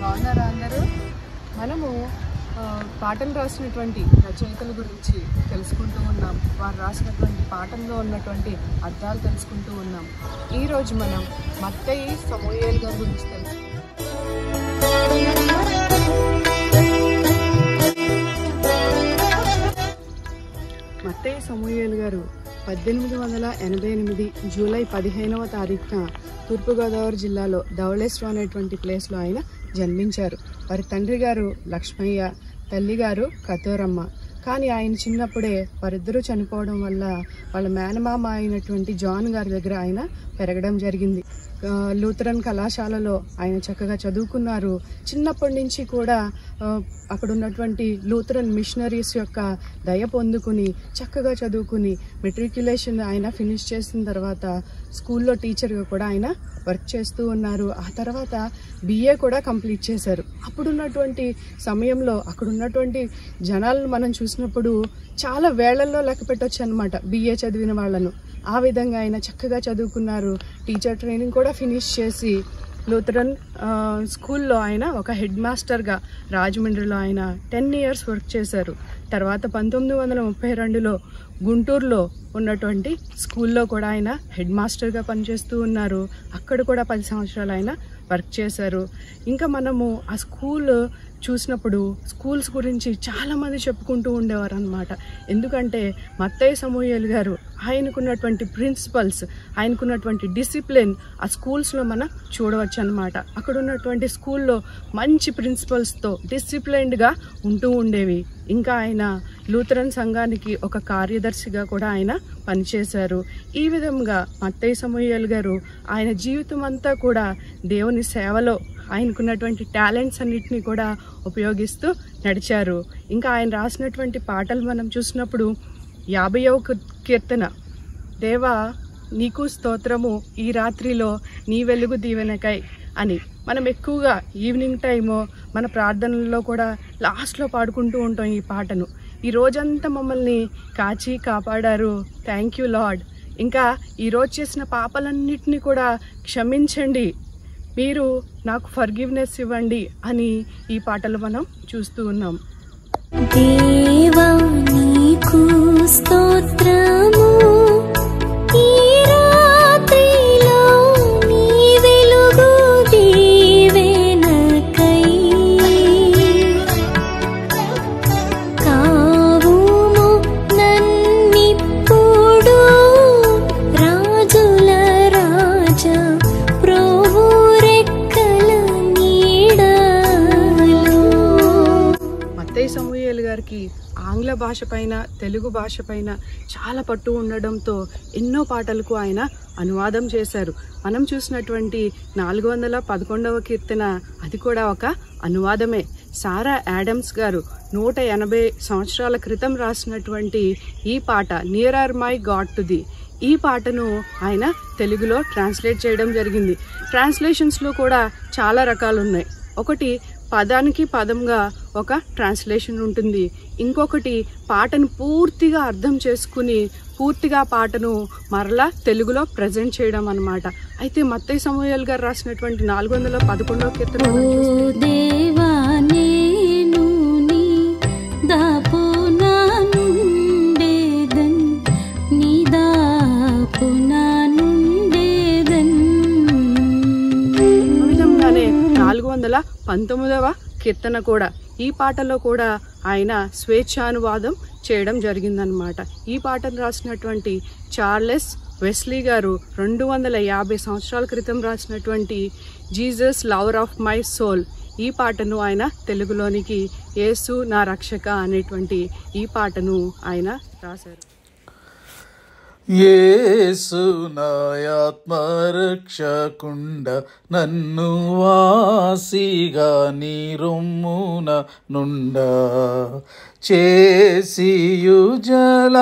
బాగున్నారా అందరూ? మనము పాటలు రాసినటువంటి రచయితల గురించి తెలుసుకుంటూ ఉన్నాం. వారు రాసినటువంటి పాటల్లో ఉన్నటువంటి అర్థాలు తెలుసుకుంటూ ఉన్నాం. ఈరోజు మనం మత్తయి సమూయేలు గారి గురించి తెలుసుకుంటాం. మత్తయి సమూయేలు గారు 1888 జూలై 15వ తారీఖున తూర్పుగోదావరి జిల్లాలో ధవళేశ్వరం అనేటువంటి ప్లేస్లో ఆయన జన్మించారు. వారి తండ్రి గారు లక్ష్మయ్య, తల్లి గారు కతోరమ్మ. కానీ ఆయన చిన్నప్పుడే వారిద్దరూ చనిపోవడం వల్ల వాళ్ళ మేనమామ అయినటువంటి జాన్ గారి దగ్గర ఆయన పెరగడం జరిగింది. లూథరన్ కళాశాలలో ఆయన చక్కగా చదువుకున్నారు. చిన్నప్పటి నుంచి కూడా అక్కడ ఉన్నటువంటి లూథరన్ మిషనరీస్ యొక్క దయ పొందుకుని చక్కగా చదువుకుని మెట్రిక్యులేషన్ ఆయన ఫినిష్ చేసిన తర్వాత స్కూల్లో టీచర్గా కూడా ఆయన వర్క్ చేస్తూ ఉన్నారు. ఆ తర్వాత BA కూడా కంప్లీట్ చేశారు. అప్పుడున్నటువంటి సమయంలో అక్కడ ఉన్నటువంటి జనాలను మనం చూసినప్పుడు చాలా వేళ్లలో లెక్క పెట్టొచ్చు అనమాట BA చదివిన వాళ్ళను. ఆ విధంగా ఆయన చక్కగా చదువుకున్నారు. టీచర్ ట్రైనింగ్ కూడా ఫినిష్ చేసి లూథరన్ స్కూల్లో ఆయన ఒక హెడ్ మాస్టర్గా రాజమండ్రిలో ఆయన 10 years వర్క్ చేశారు. తర్వాత 1932లో గుంటూరులో ఉన్నటువంటి స్కూల్లో కూడా ఆయన హెడ్ మాస్టర్గా పనిచేస్తూ ఉన్నారు. అక్కడ కూడా 10 సంవత్సరాలు ఆయన వర్క్ చేశారు. ఇంకా మనము ఆ స్కూల్ చూసినప్పుడు స్కూల్స్ గురించి చాలామంది చెప్పుకుంటూ ఉండేవారు అనమాట. ఎందుకంటే మత్తయి సమూయేలు గారు ఆయనకున్నటువంటి ప్రిన్సిపల్స్, ఆయనకున్నటువంటి డిసిప్లిన్ ఆ స్కూల్స్లో మనం చూడవచ్చు అనమాట. అక్కడ ఉన్నటువంటి స్కూల్లో మంచి ప్రిన్సిపల్స్తో డిసిప్లైన్డ్గా ఉంటూ ఉండేవి. ఇంకా ఆయన లూథరన్ సంఘానికి ఒక కార్యదర్శిగా కూడా ఆయన పనిచేశారు. ఈ విధంగా మత్తయి సమూయేలు గారు ఆయన జీవితం అంతా కూడా దేవుని సేవలో ఆయనకున్నటువంటి టాలెంట్స్ అన్నిటినీ కూడా ఉపయోగిస్తూ నడిచారు. ఇంకా ఆయన రాసినటువంటి పాటలు మనం చూసినప్పుడు 50వ కీర్తన, దేవా నీకు స్తోత్రము ఈ రాత్రిలో నీ వెలుగు దీవెనకై అని మనం ఎక్కువగా ఈవినింగ్ టైము మన ప్రార్థనల్లో కూడా లాస్ట్లో పాడుకుంటూ ఉంటాం ఈ పాటను. ఈ రోజంతా మమ్మల్ని కాచి కాపాడారు, థ్యాంక్ యూ లార్డ్. ఇంకా ఈరోజు చేసిన పాపాలన్నిటినీ కూడా క్షమించండి, మీరు నాకు ఫర్గివ్నెస్ ఇవ్వండి అని ఈ పాటలు మనం చూస్తూ ఉన్నాం. దేవా నీకు స్తోత్రము ఈ రాత్రిలో నీ వెలుగు దీవెనకై కావుము నన్నిప్పుడు రాజుల రాజా ప్రభు రెక్కల నీడలో. మత్తయి సమూయేలు గారికి ఆంగ్ల భాష పైన తెలుగు భాష పైన చాలా పట్టు ఉండడంతో ఎన్నో పాటలకు ఆయన అనువాదం చేశారు. మనం చూసినటువంటి 411వ కీర్తన అది కూడా ఒక అనువాదమే. సారా యాడమ్స్ గారు 180 సంవత్సరాల క్రితం రాసినటువంటి ఈ పాట nearer my God to the, ఈ పాటను ఆయన తెలుగులో ట్రాన్స్లేట్ చేయడం జరిగింది. ట్రాన్స్లేషన్స్లో కూడా చాలా రకాలు ఉన్నాయి. ఒకటి పదానికి పదంగా ఒక ట్రాన్స్లేషన్ ఉంటుంది. ఇంకొకటి పాటను పూర్తిగా అర్థం చేసుకుని పూర్తిగా పాటను మరలా తెలుగులో ప్రజెంట్ చేయడం అన్నమాట. అయితే మత్తయి సమూయేలు గారు రాసినటువంటి 411వ కీర్తన విధంగానే 419వ కీర్తన కూడా ఈ పాటలో కూడా ఆయన స్వేచ్ఛానువాదం చేయడం జరిగిందనమాట. ఈ పాటను రాసినటువంటి చార్లెస్ వెస్లీ గారు 250 సంవత్సరాల క్రితం రాసినటువంటి Jesus lover of my soul, ఈ పాటను ఆయన తెలుగులోనికి యేసు నా రక్షక అనేటువంటి ఈ పాటను ఆయన రాశారు. యేసు నా ఆత్మరక్షకుండ నన్ను వాసిగా నీ రొమ్మున నుండా చేసియు జల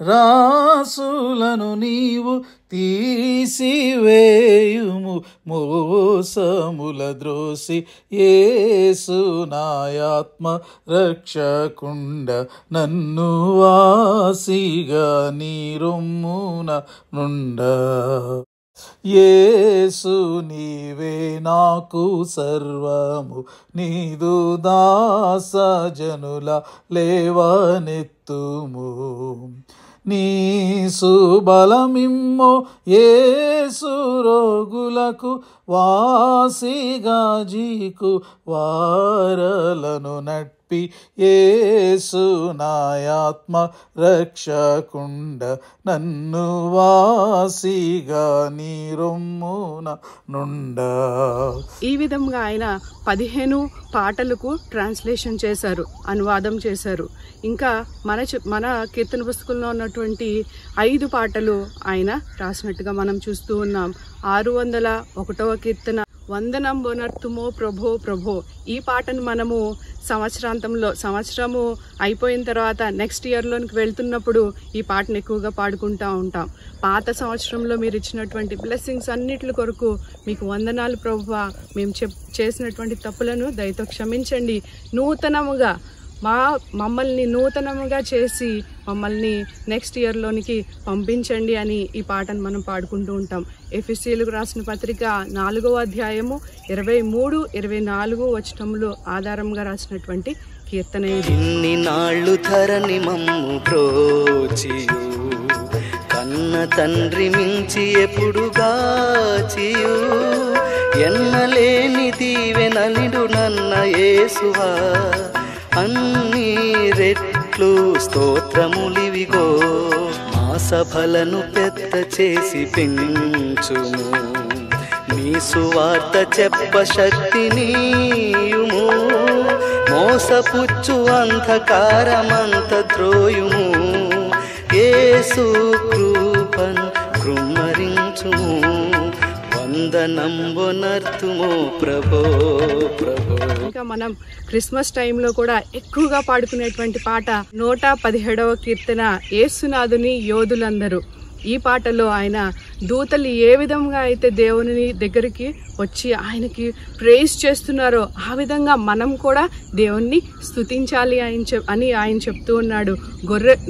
రాసులను నీవు తీసివేయుము, మోసముల ద్రోసి యేసు నాయాత్మ రక్షకుండ నన్ను వాసిగా నీ రొమ్మున నుండ. యేసు నీవే నాకు సర్వము, నీదు దాస జనుల లేవనెత్తుము. నీ సుబలమిమ్మో యేసు రోగులకు, వాసిగా జీకు వారలను నట్పి యేసు నాయాత్మ రక్షకుండ నన్ను వాసిగా నీ రొమ్మున నుండ. ఈ విధంగా ఆయన 15 పాటలకు ట్రాన్స్లేషన్ చేశారు, అనువాదం చేశారు. ఇంకా మన కీర్తన పుస్తకంలో ఉన్నటువంటి 5 పాటలు ఆయన రాసినట్టుగా మనం చూస్తూ ఉన్నాం. 601వ కీర్తన, వందనంబొనర్తుమో ప్రభో ప్రభో. ఈ పాటను మనము సంవత్సరము అయిపోయిన తర్వాత నెక్స్ట్ ఇయర్లోనికి వెళ్తున్నప్పుడు ఈ పాటను ఎక్కువగా పాడుకుంటూ ఉంటాం. పాత సంవత్సరంలో మీరు ఇచ్చినటువంటి బ్లెస్సింగ్స్ అన్నిటి కొరకు మీకు వందనాలు ప్రభువా, మేము చేసినటువంటి తప్పులను దయతో క్షమించండి, నూతనముగా మమ్మల్ని నూతనముగా చేసి మమ్మల్ని నెక్స్ట్ ఇయర్లోనికి పంపించండి అని ఈ పాటను మనం పాడుకుంటూ ఉంటాం. ఎఫెసీయులకు రాసిన పత్రిక 4వ అధ్యాయము 23-24 వచనములు ఆధారంగా రాసినటువంటి కీర్తన ఇది. ఇన్ని నాళ్ళు ధరణి మమ్ము బ్రోచియు, కన్న తండ్రి మించి ఎప్పుడుగాచియు, ఎన్నలేని దీవెననిడు నన్న యేసువా, అన్ని రెట్లు స్తోత్రములివిగో. మా సభలను పెద్ద చేసి పెంచుము, నీ సువార్త చెప్ప శక్తినీయుము. మోసపుచ్చు అంధకారమంత ద్రోయుము, యేసు కృపను కృమ్మరించుము. వందనంబొనర్తుమో ప్రభో ప్రభో. ఇంకా మనం క్రిస్మస్ టైంలో కూడా ఎక్కువగా పాడుకునేటువంటి పాట 117వ కీర్తన, యేసునాథుని యోధులందరూ. ఈ పాటలో ఆయన దూతలు ఏ విధంగా అయితే దేవుని దగ్గరికి వచ్చి ఆయనకి ప్రేజ్ చేస్తున్నారో ఆ విధంగా మనం కూడా దేవుణ్ణి స్తుతించాలి అని ఆయన చెప్తూ ఉన్నాడు.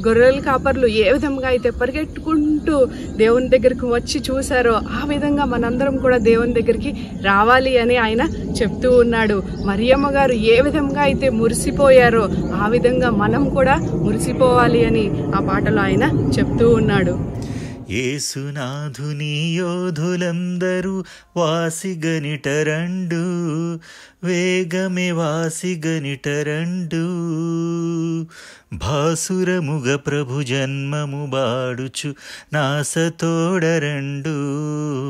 గొర్రెల కాపర్లు ఏ విధంగా అయితే పరిగెట్టుకుంటూ దేవుని దగ్గరికి వచ్చి చూశారో ఆ విధంగా మనందరం కూడా దేవుని దగ్గరికి రావాలి అని ఆయన చెప్తూ ఉన్నాడు. మరియమ్మ గారు ఏ విధంగా అయితే మురిసిపోయారో ఆ విధంగా మనం కూడా మురిసిపోవాలి అని ఆ పాటలో ఆయన చెప్తూ ఉన్నాడు. యేసునాథుని యోధులందరూ వాసిగనిటరండు, వేగమే వాసిగనిటరండు. భాసురముగ ప్రభు జన్మము బాడుచు నాసతోడరండు,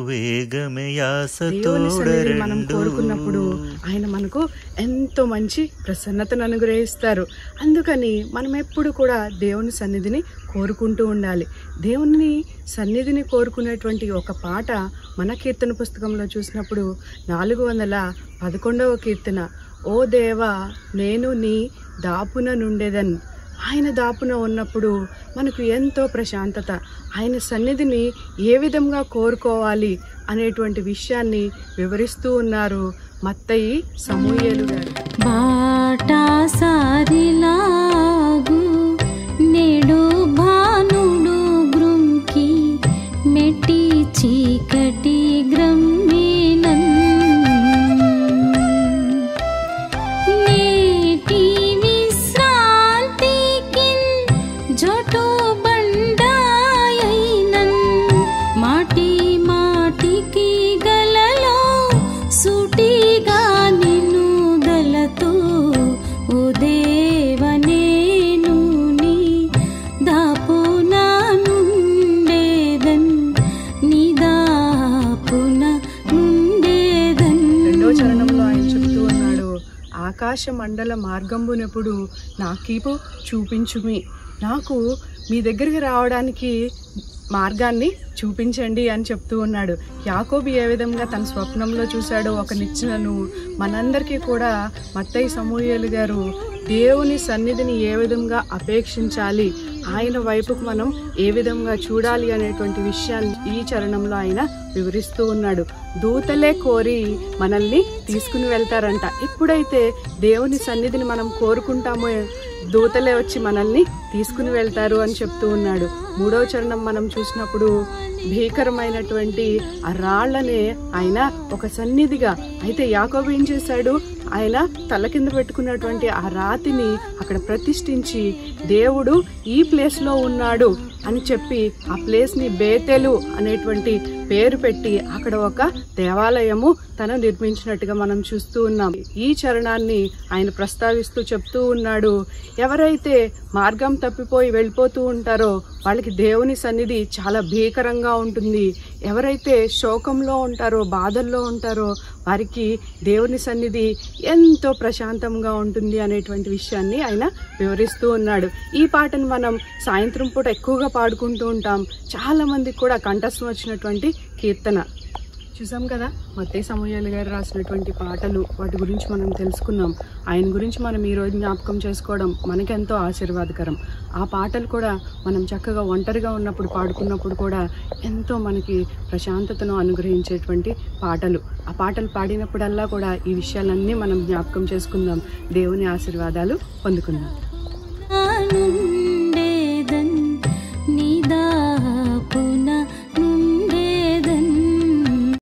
వేగమే యాసతోడరండు. మనం కోరుకున్నప్పుడు ఆయన మనకు ఎంతో మంచి ప్రసన్నతను అనుగ్రహిస్తారు. అందుకని మనం ఎప్పుడు కూడా దేవుని సన్నిధిని కోరుకుంటూ ఉండాలి. దేవుని సన్నిధిని కోరుకునేటువంటి ఒక పాట మన కీర్తన పుస్తకంలో చూసినప్పుడు 411వ కీర్తన, ఓ దేవా నేను నీ దాపున నుండేదన్. ఆయన దాపున ఉన్నప్పుడు మనకు ఎంతో ప్రశాంతత. ఆయన సన్నిధిని ఏ విధంగా కోరుకోవాలి అనేటువంటి విషయాన్ని వివరిస్తూ ఉన్నారు మత్తయి సమూయేలు గారు. బాటా సారిలాగు నేడు భానుడు గృంకి మెట్టి చీకటి గ్రమ్మినన్ నేటి విశ్రాంతికిన్ జోటు బండాయైనన్ మాటి మాటికి గలలో సూటిగా నిన్ను దలతో ఓ దేవనేను నీ దాపున నుండేదన్ నీ దాపున నుండేదన్. రెండో చరణంలో ఆయన చెప్తూ ఉన్నాడు, ఆకాశ మండల మార్గంబునెప్పుడు నాకీపు చూపించుమి. నాకు మీ దగ్గరికి రావడానికి మార్గాన్ని చూపించండి అని చెప్తూ ఉన్నాడు. యాకోబు ఏ విధంగా తన స్వప్నంలో చూశాడో ఒక నిచ్చెనను, మనందరికీ కూడా మత్తయి సమూయేలు గారు దేవుని సన్నిధిని ఏ విధంగా అపేక్షించాలి, ఆయన వైపుకు మనం ఏ విధంగా చూడాలి అనేటువంటి విషయాన్ని ఈ చరణంలో ఆయన వివరిస్తూ ఉన్నాడు. దూతలే కోరి మనల్ని తీసుకుని వెళ్తారంట. ఎప్పుడైతే దేవుని సన్నిధిని మనం కోరుకుంటామో దూతలే వచ్చి మనల్ని తీసుకుని వెళ్తారు అని చెప్తూ ఉన్నాడు. 3వ చరణం మనం చూసినప్పుడు భీకరమైనటువంటి ఆ రాళ్లనే ఆయన ఒక సన్నిధిగా, అయితే యాకోబు ఏం చేశాడు, ఆయన తల కింద పెట్టుకున్నటువంటి ఆ రాతిని అక్కడ ప్రతిష్ఠించి దేవుడు ఈ ప్లేస్లో ఉన్నాడు అని చెప్పి ఆ ప్లేస్ని బేతెలు అనేటువంటి పేరు పెట్టి అక్కడ ఒక దేవాలయము తను నిర్మించినట్టుగా మనం చూస్తూ ఉన్నాం. ఈ చరణాన్ని ఆయన ప్రస్తావిస్తూ చెప్తూ ఉన్నాడు, ఎవరైతే మార్గం తప్పిపోయి వెళ్ళిపోతూ ఉంటారో వాళ్ళకి దేవుని సన్నిధి చాలా భీకరంగా ఉంటుంది. ఎవరైతే శోకంలో ఉంటారో, బాధల్లో ఉంటారో వారికి దేవుని సన్నిధి ఎంతో ప్రశాంతంగా ఉంటుంది అనేటువంటి విషయాన్ని ఆయన వివరిస్తూ ఉన్నాడు. ఈ పాటను మనం సాయంత్రం పూట ఎక్కువగా పాడుకుంటూ ఉంటాం. చాలా మందికి కూడా కంఠస్థం వచ్చినటువంటి కీర్తన. చూసాం కదా, మత్తయి సమూయేలు గారు రాసినటువంటి పాటలు, వాటి గురించి మనం తెలుసుకున్నాం. ఆయన గురించి మనం ఈరోజు జ్ఞాపకం చేసుకోవడం మనకెంతో ఆశీర్వాదకరం. ఆ పాటలు కూడా మనం చక్కగా ఒంటరిగా ఉన్నప్పుడు పాడుకున్నప్పుడు కూడా ఎంతో మనకి ప్రశాంతతను అనుగ్రహించేటువంటి పాటలు. ఆ పాటలు పాడినప్పుడల్లా కూడా ఈ విషయాలన్నీ మనం జ్ఞాపకం చేసుకుందాం. దేవుని ఆశీర్వాదాలు పొందుకుందాం.